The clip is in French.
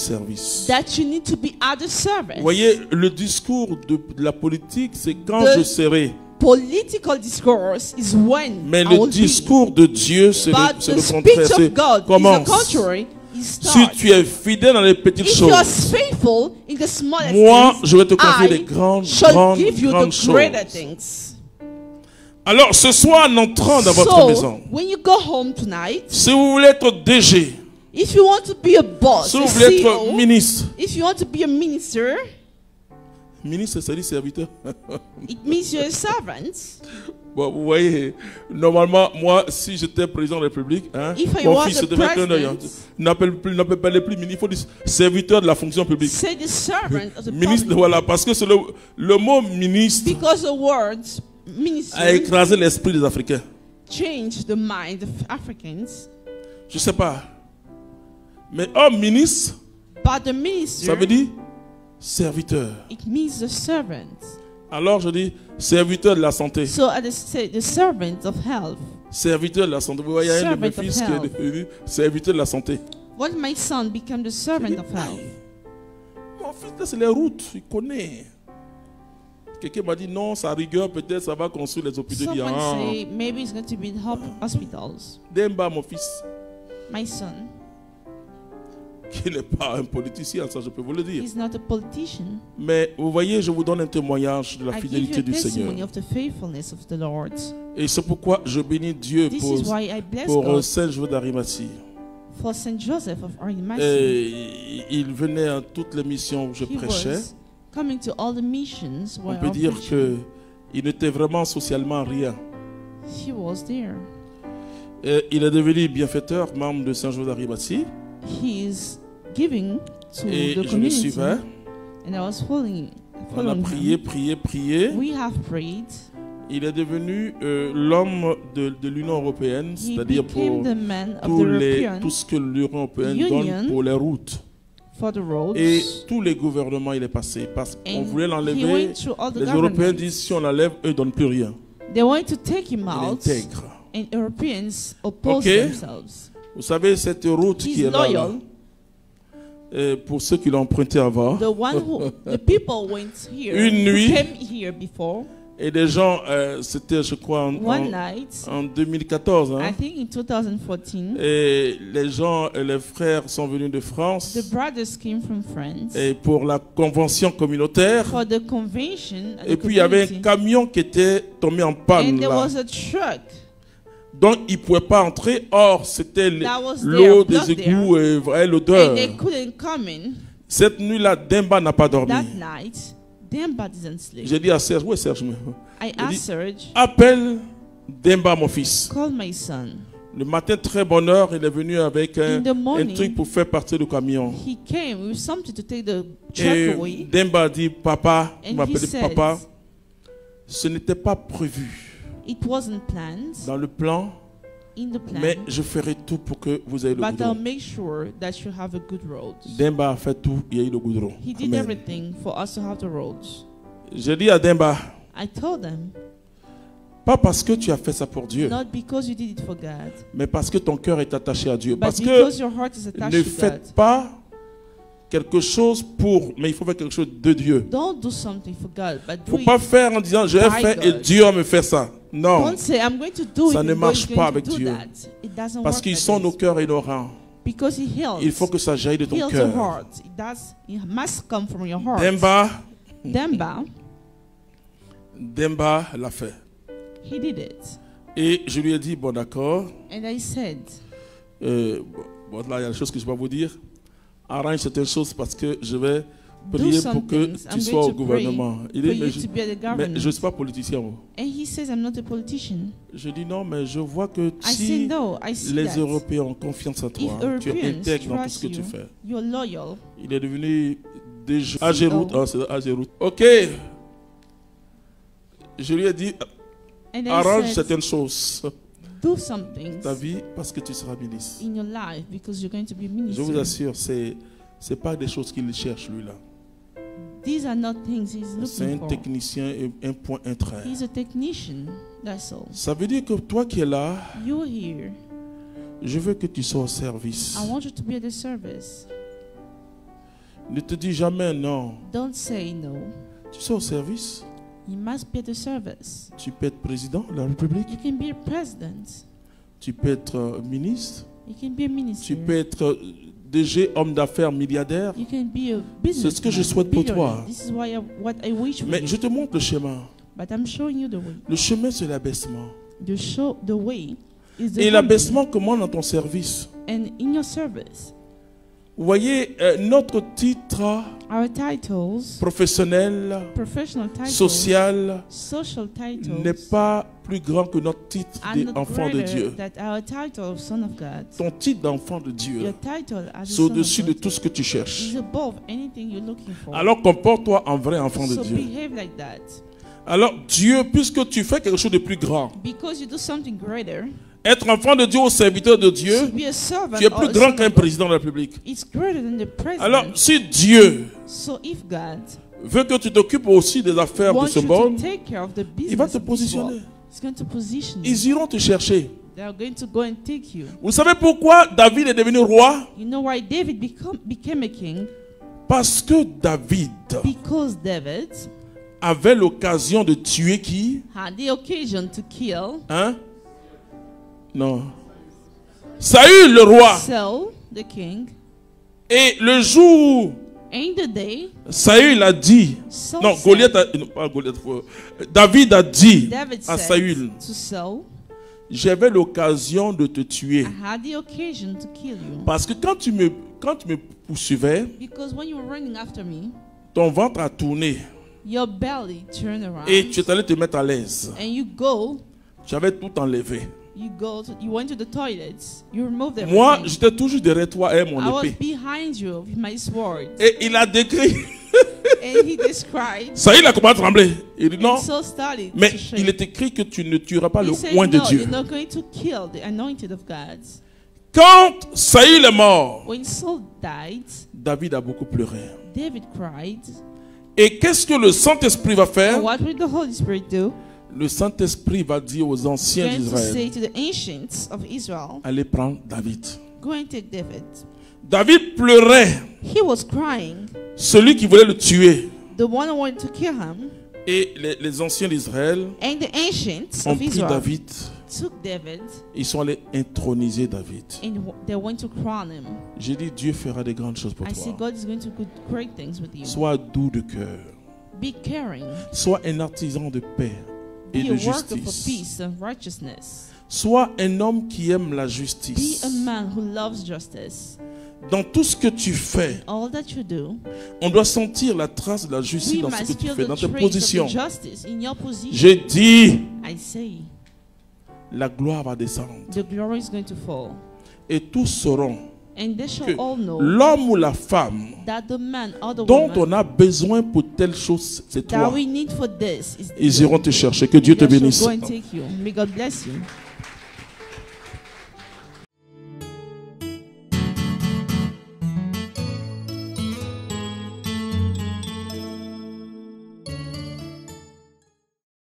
service. that you need to be at the service. Vous voyez, le discours de la politique, c'est quand The je serai. Political discourse is when Mais I le will be. discours de Dieu, c'est But le the contraire. speech of God is the Commence. contrary. It Si starts. tu es fidèle dans les petites If you are choses, faithful in the smallest moi, things, je vais te confier des I grandes, shall grandes, give you grandes the greater choses. things. Alors, ce soir, en entrant dans votre So, maison, when you go home tonight, si vous voulez être DG, if you want to be a boss, si a vous voulez être CEO, ministre, if you want to be a minister, ministre, ça dit serviteur. it means you're a servant. Bon, vous voyez, normalement, moi, si j'étais président de la République, hein, If I mon was fils a devait qu'un œil. N'appelle plus ministre, il faut dire serviteur de la fonction publique. Say the servant of the Ministre, public. voilà, parce que c'est le mot ministre Because the words minister a écrasé l'esprit des Africains. change the mind of Africans. Je sais pas. Mais homme ministre, But the minister, ça veut dire serviteur. it means the servant. Alors je dis serviteur de la santé. So I just say the servant of health. Serviteur de la santé. Vous voyez, il y a un de mes Servant of fils qui est health. devenu serviteur de la santé. What my son become the servant of health. Mon fils, là, c'est les routes, il connaît. Quelqu'un m'a dit non, sa rigueur, peut-être ça va construire les hôpitaux. Il dit, Someone ah, say maybe it's going to be the hospitals. Demba, mon fils, My son, qui n'est pas un politicien, ça je peux vous le dire. he's not a politician. Mais vous voyez, je vous donne un témoignage de la I give you fidélité a du Seigneur. testimony of the faithfulness of the Lord. Et c'est pourquoi je bénis Dieu This is pour, why I bless pour God Saint Joseph d'Arimathie. for Saint Joseph of Arimathea. Et il venait à toutes les missions où je He prêchais. was coming to all the missions On where peut I'm dire preaching. qu'il n'était vraiment socialement rien. He was there. Et il est devenu bienfaiteur, membre de Saint Joseph d'Arimathie. He is giving to Et the je le community. suivais. And I was following On a prié, him. prié, prié. We have prayed. Il est devenu l'homme de l'Union européenne, He c'est-à-dire became pour the man of the European tout ce que l'Union européenne Union donne pour les routes. for the roads. Et tous les gouvernements, il est passé. Parce qu'on And voulait he l'enlever. went through all the Les Européens governments. disent si on l'enlève, eux ne donnent plus rien. They want to take him Il out, intègre. and Europeans oppose Ok. themselves. Vous savez, cette route He's qui est là, loyal. pour ceux qui l'ont emprunté avant, The one who the people went here, Une who nuit. came here before. et des gens, c'était je crois One night, en 2014, I hein, think in 2014, et les gens, les frères sont venus de France the brothers came from France et pour la convention communautaire. for the convention. at Et the puis il y avait un community. camion qui était tombé en And panne there là. was a truck Donc ils ne pouvaient pas entrer. Or, c'était that was l'eau there, des blocked égouts et voilà, l'odeur. and they couldn't come in. Cette nuit-là, Demba n'a pas dormi. That night, Demba didn't sleep. J'ai dit à Serge, où est Serge? I asked Serge, Appelle Demba, mon fils. call my son. Le matin, très bonne heure, il est venu avec In the un morning, truc pour faire partir le camion. he came with something to take the truck Et away. Demba a dit, papa, il And m'a he appelé said, papa, ce n'était pas prévu It wasn't planned dans le plan, in the plan, mais je ferai tout pour que vous ayez le but I'll goudron. make sure that you have a good road. Demba a fait tout, il y a eu le goudron. He did Amen. everything for us to have the roads. J'ai dit à Demba, I told them, pas parce que tu as fait ça pour Dieu, not because you did it for God, mais parce que ton cœur est attaché à Dieu. but Parce que because your heart is attached ne to God. faites pas quelque chose pour, mais il faut faire quelque chose de Dieu. Don't do something for God, but Il ne do faut pas it. faire en disant je vais by faire et God. Dieu va me faire ça. Non, Don't say I'm going to do Ça it. ne and God marche is pas going to avec do Dieu. that. It doesn't parce work qu'ils like sont this. nos cœurs ignorants. Because He heals. Il faut que ça jaillit de ton heals the cœur. heart. It does. It must come from your heart. Demba Demba, l'a fait. he did it, Et je lui ai dit, bon d'accord, and I said, bon là il y a des choses que je vais vous dire. Arrange certaines choses parce que je vais do prier some pour que things. tu I'm sois going au to pray gouvernement. Il for dit, you mais to be at the government. je ne suis pas politicien. Moi. And he says, I'm not a politician. Je dis non, mais je vois que I say, si no, I see les that. Européens ont confiance en If toi, tu es Europeans intègre dans tout ce trust que tu you, fais. you're loyal. Il est devenu déjà Agéroute. CEO. Ah, c'est Agéroute. Ok. Je lui ai dit, And I arrange said, certaines choses do some things ta vie parce que tu seras ministre. in your life because you're going to be a Je vous minister. assure, c'est pas des choses qu'il cherche lui là. These are not things he's C'est un looking for. technicien et un point, un trait. He's a technician, that's all. Ça veut dire que toi qui es là, You're here. je veux que tu sois au service. I want you to be at the service. Ne te dis jamais non. Don't say no. Tu sais, au service, You must be at the service. tu peux être président de la République, You can be a president. tu peux être ministre, You can be a minister. tu peux être DG, homme d'affaires, milliardaire. You can be a businessman. C'est ce que je souhaite pour toi. This is what I wish for Mais you. je te montre le chemin. But I'm showing you the way. Le chemin, c'est l'abaissement. The way is the Et humbling. l'abaissement commence dans ton service. And in your service, Vous voyez, notre titre our titles, professionnel, professional titles, social, social titles, n'est pas plus grand que notre titre are not d'enfant de greater Dieu. than our title of son of God. Ton titre d'enfant de Dieu, Your title as a c'est son of au-dessus de God tout ce que tu cherches. is above anything you're looking for. Alors comporte-toi en vrai enfant de So Dieu. behave like that. Alors Dieu, puisque tu fais quelque chose de plus grand, Because you do something greater, être enfant de Dieu ou serviteur de to Dieu, be a servant tu es or plus a grand son qu'un of God, président de la République. it's greater than the president. Alors si Dieu So if God veut que tu t'occupes aussi des affaires de wants ce you monde, to take care of the business il va te of this positionner. world, He's going to position you. Ils iront te chercher. They are going to go and take you. Vous savez pourquoi David est devenu roi? You know why David became a king? Parce que David Because David avait l'occasion de tuer qui? had the occasion to kill Hein? Non. Saül le roi. Saul, the king. Et le jour, In the day, Saül a dit, Saul non, said- Goliath a, non, pas Goliath, David a dit David à said Saül, to Saul, j'avais l'occasion de te tuer. I had the occasion to kill you. Parce que quand tu me poursuivais, Because when you were running after me, ton ventre a tourné your belly turned around. et tu es allé te mettre à l'aise. And you J'avais tout enlevé. you went to the toilets. You removed everything. Moi, j'étais toujours derrière toi et I mon was épée. behind you with my sword. Et il a décrit. And he described. Saül a commencé à trembler. Il dit non. And Saul started Mais to shake. il est écrit que tu ne tueras pas le He said, oint de no, Dieu. you're not going to kill the anointed of God. Quand Saül est mort, When Saul died, David a beaucoup pleuré. David cried. Et qu'est-ce que le Saint-Esprit va faire? And what will the Holy Spirit do? Le Saint-Esprit va dire aux anciens Going to say d'Israël, to the ancients of Israel, allez prendre David. go and take David. David pleurait, He was crying. celui qui voulait le tuer. The one who wanted to kill him. Et les anciens d'Israël And the ancients ont of pris Israel David. took David Ils sont allés introniser David. and they went to crown him. J'ai dit, Dieu fera des grandes choses pour I say toi. God is going to do great things with you. Sois doux de cœur. Be caring. Sois un artisan de paix et Be de a worker for justice. peace and righteousness. Sois un homme qui aime la Be justice. a man who loves justice. Dans tout ce que tu fais, All that you do, on doit sentir la trace de la justice we dans ce que must tu feel fais, the dans tes trace of positions. the justice in your position. J'ai dit, I say, la gloire va descendre. the glory is going to fall. Et tous sauront And they shall que all know l'homme ou la femme that the man or the dont woman on a besoin pour telle chose, c'est that toi. we need for this is Ils iront te chercher. Que Dieu te they shall bénisse. go and take you. May God bless you.